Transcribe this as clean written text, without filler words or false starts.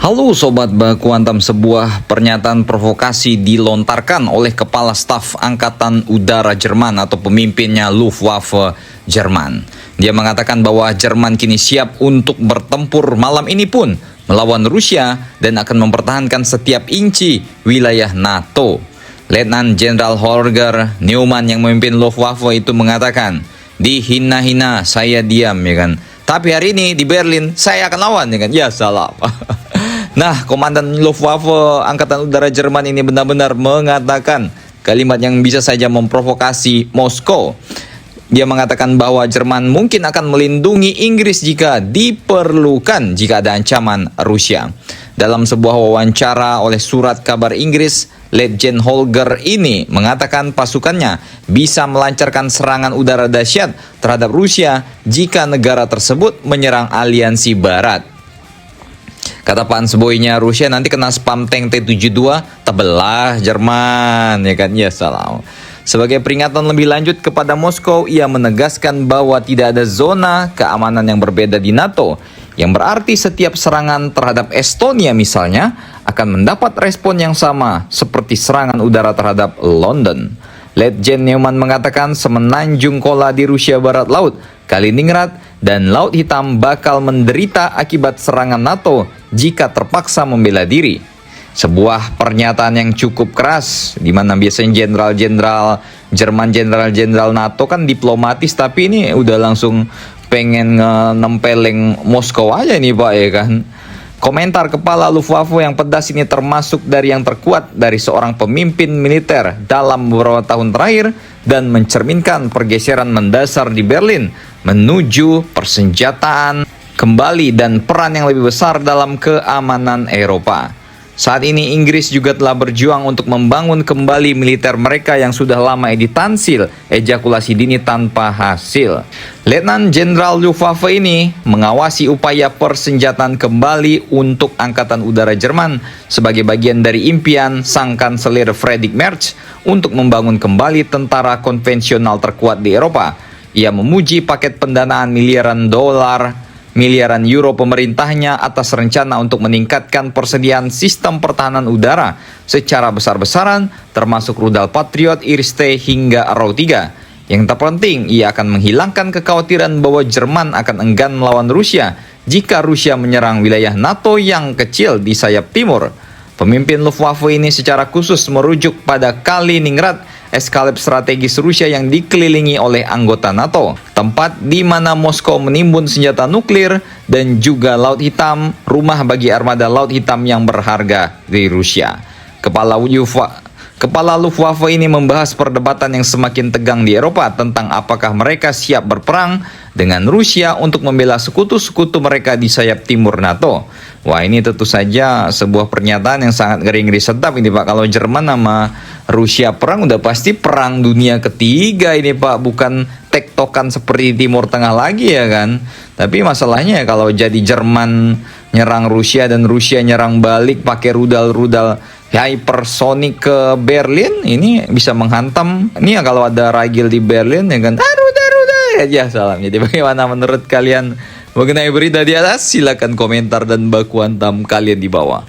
Halo Sobat Baku Hantam, sebuah pernyataan provokasi dilontarkan oleh Kepala Staf Angkatan Udara Jerman atau pemimpinnya Luftwaffe Jerman. Dia mengatakan bahwa Jerman kini siap untuk bertempur malam ini pun melawan Rusia dan akan mempertahankan setiap inci wilayah NATO. Letnan Jenderal Holger Neumann yang memimpin Luftwaffe itu mengatakan, dihina-hina saya diam ya kan. Tapi hari ini di Berlin saya akan lawan ya kan. Ya salah. Nah, Komandan Luftwaffe Angkatan Udara Jerman ini benar-benar mengatakan kalimat yang bisa saja memprovokasi Moskow. Dia mengatakan bahwa Jerman mungkin akan melindungi Inggris jika diperlukan jika ada ancaman Rusia. Dalam sebuah wawancara oleh surat kabar Inggris, Letjen Holger ini mengatakan pasukannya bisa melancarkan serangan udara dahsyat terhadap Rusia jika negara tersebut menyerang aliansi Barat. Kata Pak Ansboynya, Rusia nanti kena spam tank T-72, tebelah Jerman, ya kan? Ya salah. Sebagai peringatan lebih lanjut kepada Moskow, ia menegaskan bahwa tidak ada zona keamanan yang berbeda di NATO, yang berarti setiap serangan terhadap Estonia misalnya akan mendapat respon yang sama seperti serangan udara terhadap London. Letjen Neumann mengatakan semenanjung Kola di Rusia Barat Laut, Kaliningrad, dan Laut Hitam bakal menderita akibat serangan NATO jika terpaksa membela diri. Sebuah pernyataan yang cukup keras, di mana biasanya jenderal-jenderal Jerman, jenderal-jenderal NATO kan diplomatis, tapi ini udah langsung pengen nempeleng Moskow aja nih Pak ya kan. Komentar Kepala Luftwaffe yang pedas ini termasuk dari yang terkuat dari seorang pemimpin militer dalam beberapa tahun terakhir dan mencerminkan pergeseran mendasar di Berlin menuju persenjataan kembali dan peran yang lebih besar dalam keamanan Eropa. Saat ini Inggris juga telah berjuang untuk membangun kembali militer mereka yang sudah lama ditansil ejakulasi dini tanpa hasil. Letnan Jenderal Luftwaffe ini mengawasi upaya persenjataan kembali untuk Angkatan Udara Jerman sebagai bagian dari impian sang Kanselir Friedrich Merz untuk membangun kembali tentara konvensional terkuat di Eropa. Ia memuji paket pendanaan miliaran euro pemerintahnya atas rencana untuk meningkatkan persediaan sistem pertahanan udara secara besar-besaran termasuk rudal Patriot, Iris-T hingga Arrow 3. Yang terpenting, ia akan menghilangkan kekhawatiran bahwa Jerman akan enggan melawan Rusia jika Rusia menyerang wilayah NATO yang kecil di sayap timur. Pemimpin Luftwaffe ini secara khusus merujuk pada Kaliningrad, eskalip strategis Rusia yang dikelilingi oleh anggota NATO, tempat di mana Moskow menimbun senjata nuklir, dan juga Laut Hitam, rumah bagi armada Laut Hitam yang berharga di Rusia. Kepala Luftwaffe ini membahas perdebatan yang semakin tegang di Eropa tentang apakah mereka siap berperang dengan Rusia untuk membela sekutu-sekutu mereka di sayap timur NATO. Wah, ini tentu saja sebuah pernyataan yang sangat ngeri-ngeri sedap ini Pak. Kalau Jerman sama Rusia perang udah pasti perang dunia ketiga ini Pak, bukan tektokan seperti Timur Tengah lagi ya kan. Tapi masalahnya ya kalau jadi Jerman nyerang Rusia dan Rusia nyerang balik pakai rudal-rudal hypersonic ke Berlin, ini bisa menghantam. Ini ya kalau ada ragil di Berlin ya kan, rudal ya salam. Jadi bagaimana menurut kalian mengenai berita di atas? Silakan komentar dan baku hantam kalian di bawah.